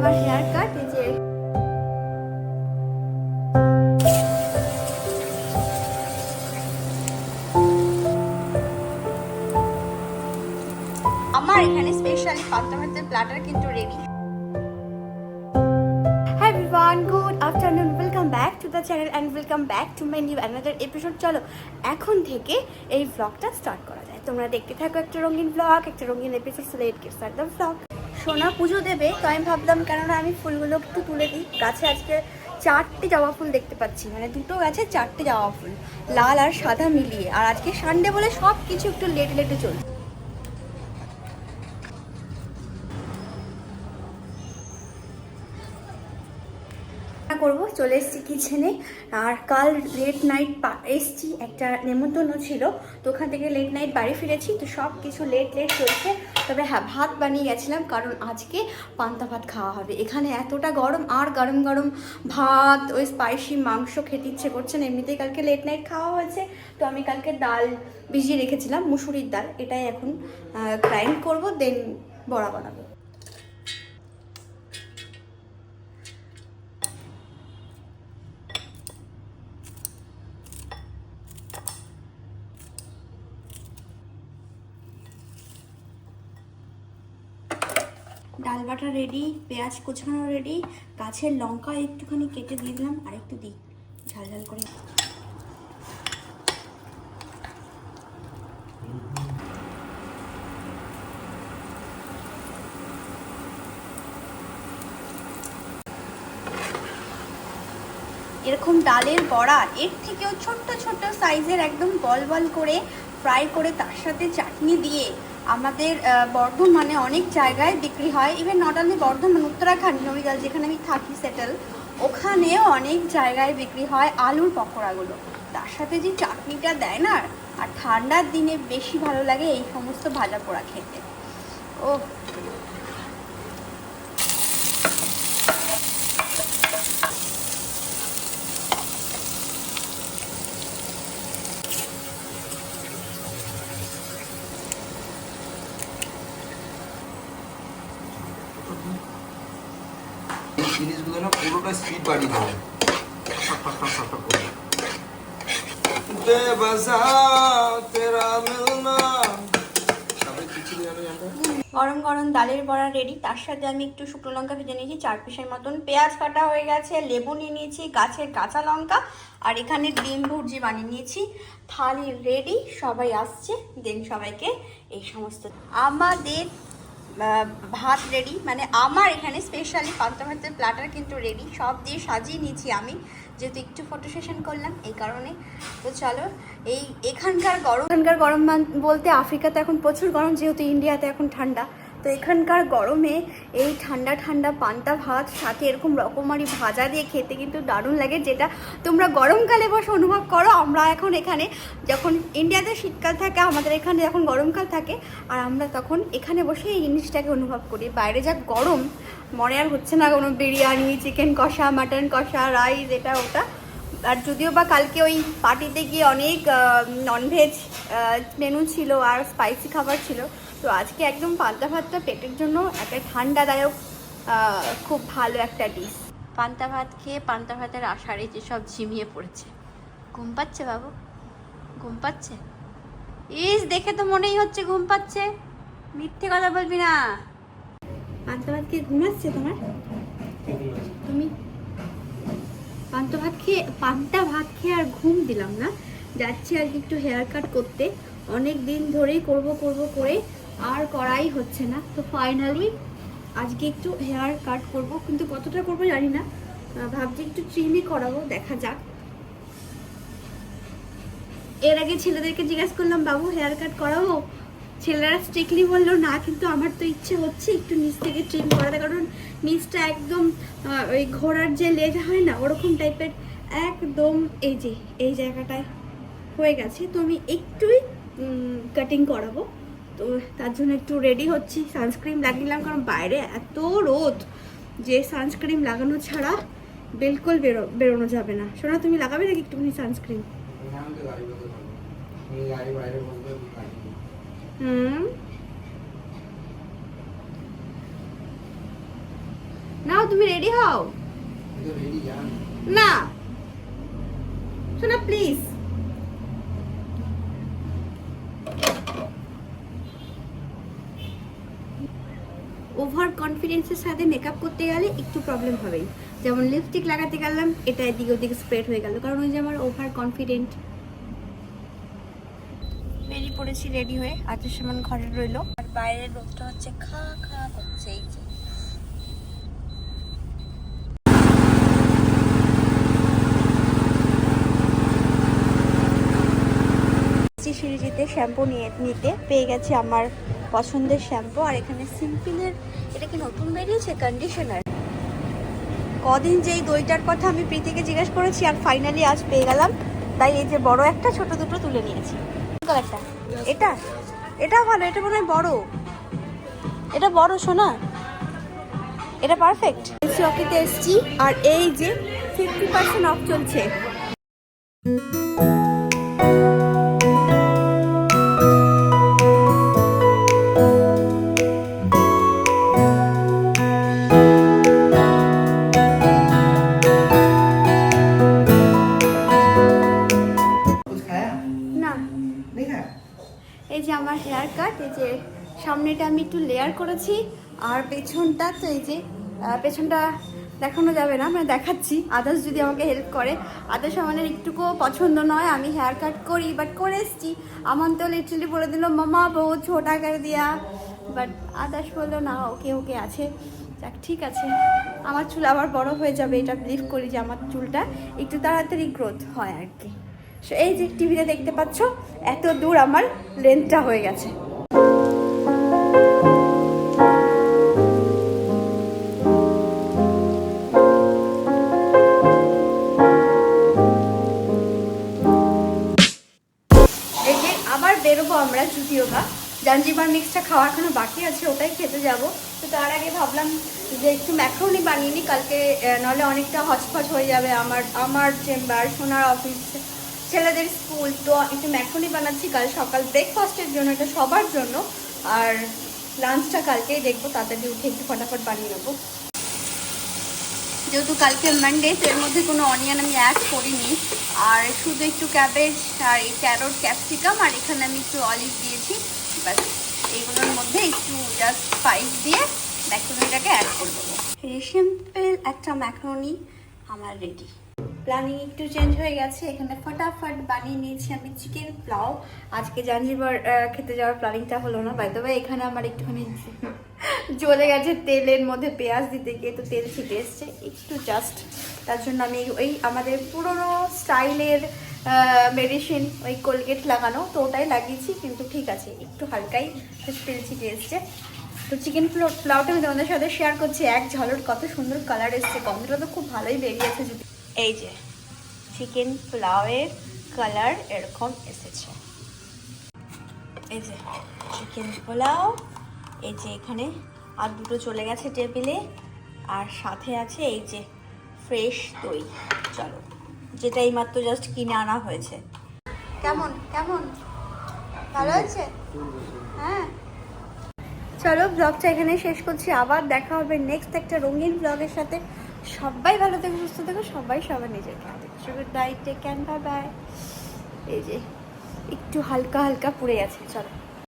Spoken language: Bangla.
আমার হেয়ার কাট। এই যে আমার এখানে স্পেশালি পান্তা ভাতের প্ল্যাটার কিন্তু ready. Hi everyone, good afternoon, welcome back to the channel and welcome back to my new another episode. চলো এখন থেকে এই ব্লগটা স্টার্ট করা যায়। তোমরা দেখতে থাকো একটা রঙিন ব্লগ, একটা রঙিন episode. So let's get start the blog. সোনা পুজো দেবে, তো আমি ভাবলাম কেননা আমি ফুলগুলো একটু তুলে দিই। গাছে আজকে 4টে জবা ফুল দেখতে পাচ্ছি, মানে দুটো গাছে 4টে জবা ফুল, লাল আর সাদা মিলিয়ে। আর আজকে সানডে বলে সব কিছু একটু লেটে লেটে চলছে। করবো, চলে এসেছি কিচেনে। আর কাল লেট নাইট এসছি, একটা নেমন্তন্ন ছিল, তো ওখান থেকে লেট নাইট বাড়ি ফিরেছি, তো সব কিছু লেট চলছে। তবে হ্যাঁ, ভাত বানিয়ে গেছিলাম কারণ আজকে পান্তা ভাত খাওয়া হবে। এখানে এতটা গরম, আর গরম গরম ভাত, ওই স্পাইসি মাংস খেতে ইচ্ছে করছে না। এমনিতেই কালকে লেট নাইট খাওয়া হয়েছে, তো আমি কালকে ডাল ভিজিয়ে রেখেছিলাম, মুসুরির ডাল, এটাই এখন গ্রাইন্ড করবো, দেন বড়া বানাবো। ডাল বাটা রেডি, পেঁয়াজ কুচানো রেডি, গাছের লঙ্কা একটুখানি কেটে দিয়ে দিলাম, আর একটু দিই ঝাল ঝাল করে। এরকম ডালের বড়া এর থেকেও ছোট্ট ছোট্ট সাইজের একদম বল বল করে ফ্রাই করে তার সাথে চাটনি দিয়ে আমাদের বর্ধমানে অনেক জায়গায় বিক্রি হয়। Even not only Bardhaman, Uttarakhand, Nabiganj যেখানে আমি থাকি সেটেল, ওখানেও অনেক জায়গায় বিক্রি হয় আলুর পকোড়াগুলো। তার সাথে যে চাটনিটা দেয় না, আর ঠান্ডার দিনে বেশি ভালো লাগে এই সমস্ত ভাজা পোড়া খেতে। ও জিনিসগুলো না পুরোটা স্পিড বাড়িয়ে দেবে। গরম গরম ডালের বড়া রেডি। তার সাথে আমি একটু শুকনো লঙ্কা ভেজে নিয়েছি 4 পিসের মতন, পেঁয়াজ কাটা হয়ে গেছে, লেবু নিয়ে নিয়েছি, গাছের কাঁচা লঙ্কা, আর এখানে ডিম ভুর্জি বানিয়ে নিয়েছি। থালি রেডি, সবাই আসছে, দেন সবাইকে এই সমস্ত। আমাদের ভাত রেডি, মানে আমার এখানে স্পেশালি পান্তা ভাতের প্ল্যাটার কিন্তু রেডি, সব দিয়ে সাজিয়ে নিয়েছি আমি, যেহেতু একটু ফটো সেশন করলাম এই কারণে। তো চলো, এখানকার গরম বলতে আফ্রিকাতে এখন প্রচুর গরম, যেহেতু ইন্ডিয়াতে এখন ঠান্ডা, তো এখানকার গরমে এই ঠান্ডা ঠান্ডা পান্তা ভাত সাথে এরকম রকমারি ভাজা দিয়ে খেতে কিন্তু দারুণ লাগে, যেটা তোমরা গরমকালে বসে অনুভব করো। আমরা এখন এখানে, যখন ইন্ডিয়াতে শীতকাল থাকে, আমাদের এখানে যখন গরমকাল থাকে, আর আমরা তখন এখানে বসে এই জিনিসটাকে অনুভব করি। বাইরে যা গরম, মনে আর হচ্ছে না কোনো বিরিয়ানি, চিকেন কষা, মাটন কষা, রাইস, এটা ওটা। আর যদিও বা কালকে ওই পার্টিতে গিয়ে অনেক ননভেজ মেনু ছিল আর স্পাইসি খাবার ছিল, তো আজকে একদম পান্তা ভাতটা পেটের জন্য একটা ঠান্ডাদায়ক খুব ভালো একটা ডিশ। পান্তা ভাত খেয়ে পান্তা ভাতের আষাঢ়ে যেসব ঝিমিয়ে পড়েছে। ঘুম পাচ্ছে বাবু? ঘুম পাচ্ছে? ইস, দেখে তো মনেই হচ্ছে ঘুম পাচ্ছে, মিথ্যে কথা বলবি না। পান্তা ভাত খেয়ে ঘুমাচ্ছে তোমার? তুমি পান্তা ভাত খেয়ে আর ঘুম দিলাম না, যাচ্ছি আজকে একটু হেয়ার কাট করতে। অনেক দিন ধরেই করব করে আর করাই হচ্ছে না, তো ফাইনালি আজকে একটু হেয়ার কাট করব, কিন্তু কতটা করবো জানি না, ভাবছি একটু ট্রিমই করাবো, দেখা যাক। এর আগে ছেলেদেরকে জিজ্ঞাসা করলাম, বাবু হেয়ার কাট করাবো? ছেলেরা স্ট্রিক্টলি বললো না, কিন্তু আমার তো ইচ্ছে হচ্ছে একটু নিচ থেকে ট্রিম করাতে, কারণ নিচটা একদম ওই ঘোড়ার যে লেজ হয় না, ওরকম টাইপের একদম এই জায়গাটায় হয়ে গেছে, তো আমি একটুই কাটিং করাবো। তো তার জন্য একটু রেডি হচ্ছি, সানস্ক্রিন লাগিয়ে কারণ বাইরে এত রোদ যে সানস্ক্রিন লাগানো ছাড়া বিলকুল বেরোনো যাবে না। শোনা, তুমি লাগাবে নাকি একটুখানি সানস্ক্রিন? নাও তুমি রেডি হও। না শোনা প্লিজ। ওভার কনফিডেন্সের সাথে মেকআপ করতে গেলে একটু প্রবলেম হবেই। যেমন লিপস্টিক লাগাতে গেলাম, এটা এদিকে ওদিকে স্প্রেড হয়ে গেল, কারণ ওই যে আমার ওভার কনফিডেন্ট। বেরিয়ে পড়েছি রেডি হয়ে, আজের সমান ঘরে রইলো। আর বাইরের রোদটা হচ্ছে খা খা করছে। এই যে সিরিজিতে শ্যাম্পু নিতে পেয়ে গেছি আমার পছন্দের শ্যাম্পু। আর এখানে সিম্পলের এটা কি নতুন বেরিয়েছে কন্ডিশনার। কদিন যেই দইটার কথা আমি প্রীতিকে জিজ্ঞেস করেছি, আর ফাইনালি আজ পেয়ে গেলাম। তাই এই যে বড় একটা, ছোট দুটো তুলে নিয়েছি। কালারটা এটা, এটা ভালো, এটা মনে হয় বড়, এটা বড় সোনা, এটা পারফেক্ট। চকিতে এসছি আর এই যে 50% অফ চলছে। এই যে আমার হেয়ার কাট, এই যে সামনেটা আমি একটু লেয়ার করেছি, আর পেছনটা তো এই যে পেছনটা দেখানো যাবে না, মানে দেখাচ্ছি আদার্স যদি আমাকে হেল্প করে। আদার্স আমাদের একটুকুও পছন্দ নয় আমি হেয়ার কাট করি, বাট করে এসছি। আমার তো লিটারালি বলে দিল মামা বহু ছোটা করে দিয়া, বাট আদার্স বললো না ওকে ওকে আছে। যাক ঠিক আছে, আমার চুল আবার বড় হয়ে যাবে, এটা বিলিভ করি যে আমার চুলটা একটু তাড়াতাড়ি গ্রোথ হয় আর কি। এই যে টিভিতে দেখতে পাচ্ছ এত দূর আমার লেন্থটা হয়ে গেছে। এই যে আবার বেরোবো আমরা জুদিওগা। জাঞ্জিবার মিক্সটা খাওয়া এখনো বাকি আছে, ওটাই খেতে যাব। তো তার আগে ভাবলাম যে একটু ম্যাক্রোনি বানিয়ে নিই, কালকে নাহলে অনেকটা হচপচ হয়ে যাবে আমার চেম্বার, সোনার অফিস, ছেলেদের স্কুল। তো একটু ম্যাক্রোনি বানাচ্ছি কাল সকাল ব্রেকফাস্টের জন্য, এটা সবার জন্য। আর লাঞ্চটা কালকেই দেখবো, তাড়াতাড়ি উঠে একটু ফটাফট বানিয়ে নেবো। যেহেতু কালকে মানডে, তো এর মধ্যে কোনো অনিয়ন আমি অ্যাড করিনি, আর শুধু একটু ক্যাবেজ আর এই ক্যারট ক্যাপসিকাম, আর এখানে আমি একটু অলিভ দিয়েছি। ব্যাস এইগুলোর মধ্যে একটু জাস্ট স্পাইস দিয়ে ম্যাক্রোনিটাকে অ্যাড করে দেবো। সিম্পল একটা ম্যাক্রোনি আমার রেডি। প্ল্যানিং একটু চেঞ্জ হয়ে গেছে, এখানে ফটাফট বানিয়ে নিয়েছি আমি চিকেন পোলাও। আজকে জাঞ্জিবার খেতে যাওয়ার প্ল্যানিংটা হলো না, বাই দ্য ওয়ে এখানে আমার একটুখানি জ্বলে গেছে তেলের মধ্যে পেঁয়াজ দিতে গিয়ে, তো তেল ছিটে এসছে একটু জাস্ট। তার জন্য আমি ওই আমাদের পুরোনো স্টাইলের মেডিসিন, ওই কোলগেট লাগানো, তো ওটাই লাগিয়েছি, কিন্তু ঠিক আছে একটু হালকাই তেল ছিটে এসছে। তো চিকেন পোলাওটা আমি তোমাদের সাথে শেয়ার করছি। এক ঝলক কত সুন্দর কালার এসছে, গন্ধটা তো খুব ভালোই বেরিয়েছে। যদি এই যে চিকেন পোলাওয়ের কালার এরকম এসেছে, এই যে চিকেন পোলাও, এই যে এখানে আর দুটো চলে গেছে টেবিলে, আর সাথে আছে এই যে ফ্রেশ দই। চলো, যেটা এইমাত্র জাস্ট কিনে আনা হয়েছে। কেমন কেমন ভালো আছে? হ্যাঁ চলো, ব্লগটা এখানে শেষ করছি। আবার দেখা হবে নেক্সট একটা রঙিন ব্লগের সাথে। সবাই ভালো থেকো, সুস্থ থেকো, সবাই সবার নিজের খেয়াল রেখো। Good night, take care, bye bye. এই যে একটু হালকা হালকা পুড়ে গেছে, চলো।